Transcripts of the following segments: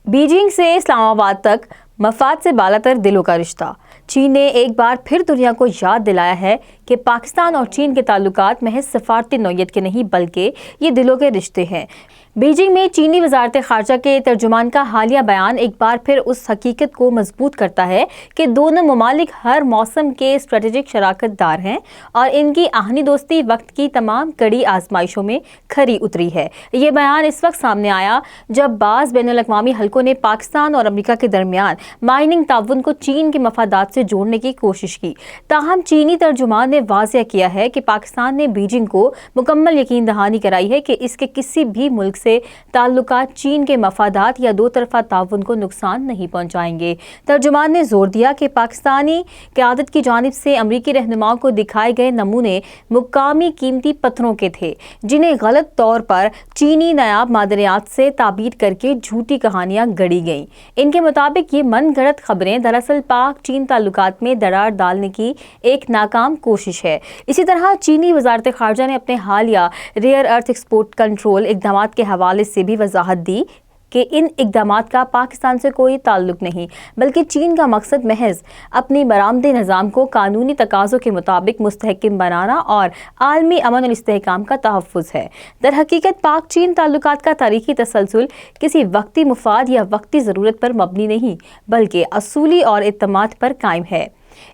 Beijing से इस्लामाबाद तक मफाद से बालातर दिलों का रिश्ता। चीन ने एक बार फिर दुनिया को याद दिलाया है कि पाकिस्तान और चीन के ताल्लुकात महज सफारती नौयत के नहीं बल्कि ये दिलों के रिश्ते हैं। बीजिंग में चीनी वजारत खारजा के तर्जुमान का हालिया बयान एक बार फिर उस हकीकत को मजबूत करता है कि दोनों ममालिक हर मौसम के स्ट्रेटेजिक शराकतदार हैं और इनकी आहनी दोस्ती वक्त की तमाम कड़ी आजमाइशों में खरी उतरी है। ये बयान इस वक्त सामने आया जब बाज़ बैनुल-अक़वामी हलकों ने पाकिस्तान और अमेरिका के दरमियान माइनिंग ताउन को चीन के मफादात से जोड़ने की कोशिश की। ताहम चीनी तर्जुमान ने वाज़ेह किया है कि पाकिस्तान ने बीजिंग को मुकम्मल यकीन दहानी कराई है कि इसके किसी भी मुल्क से ताल्लुकात चीन के मफादात या दो तरफा ताउन को नुकसान नहीं पहुंचाएंगे। तर्जुमान ने जोर दिया कि पाकिस्तानी क़यादत की जानिब से अमरीकी रहनुमाओं को दिखाए गए नमूने मुकामी कीमती पत्थरों के थे, जिन्हें गलत तौर पर चीनी नायाब मादनियात से ताबीर करके झूठी कहानियां गढ़ी गईं। इनके मुताबिक ये मनगढ़ंत खबरें दरअसल पाक चीन ताल्लुकात में दरार डालने की एक नाकाम कोशिश है। इसी तरह चीनी वजारत खारजा ने अपने हालिया रेयर अर्थ एक्सपोर्ट कंट्रोल इक़दामात के हवाले से भी वजाहत दी कि इन इक़दामात का पाकिस्तान से कोई ताल्लुक नहीं, बल्कि चीन का मकसद महज अपनी बरामदे निज़ाम को कानूनी तकाज़ों के मुताबिक मुस्तहकम बनाना और आलमी अमन और इस्तेहकाम का तहफ़्फ़ुज़ है। दर हकीकत पाक चीन ताल्लुकात का तारीख़ी तसलसल किसी वक्ती मुफाद या वक्ती ज़रूरत पर मबनी नहीं, बल्कि असूली और एतमाद पर कायम है।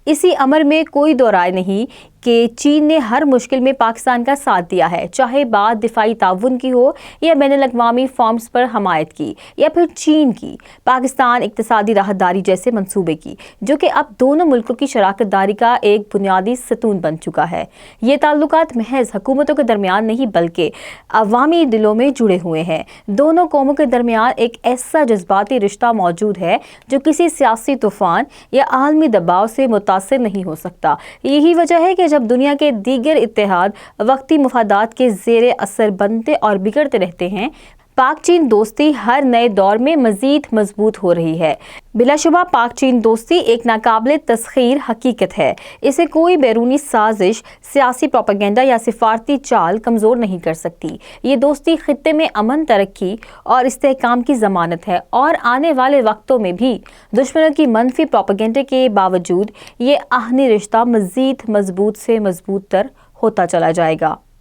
इसी अमर में कोई दो राय नहीं कि चीन ने हर मुश्किल में पाकिस्तान का साथ दिया है, चाहे बात दिफाई ताउन की हो या बैनुल-अक़वामी फॉर्म्स पर हमायत की या फिर चीन की पाकिस्तान इक़्तिसादी राहतदारी जैसे मंसूबे की, जो कि अब दोनों मुल्कों की शराकतदारी का एक बुनियादी सतून बन चुका है। ये ताल्लुकात महज हुकूमतों के दरमियान नहीं बल्कि अवामी दिलों में जुड़े हुए हैं। दोनों कौमों के दरमियान एक ऐसा जज्बाती रिश्ता मौजूद है जो किसी सियासी तूफान या आलमी दबाव से मुतासिर नहीं हो सकता। यही वजह है कि जब दुनिया के दीगर इत्तेहाद वक्ती मुफादात के ज़ेरे असर बनते और बिगड़ते रहते हैं, पाक चीन दोस्ती हर नए दौर में मज़ीद मजबूत हो रही है। बिलाशुबा पाक चीन दोस्ती एक नाकाबिले तस्खीर हकीकत है। इसे कोई बैरूनी साजिश, सियासी प्रोपेगेंडा या सिफारती चाल कमज़ोर नहीं कर सकती। ये दोस्ती खित्ते में अमन, तरक्की और इस्तेहकाम की ज़मानत है और आने वाले वक्तों में भी दुश्मनों की मनफी प्रोपेगेंडे के बावजूद ये आहनी रिश्ता मज़ीद मजबूत से मजबूत तर होता चला जाएगा।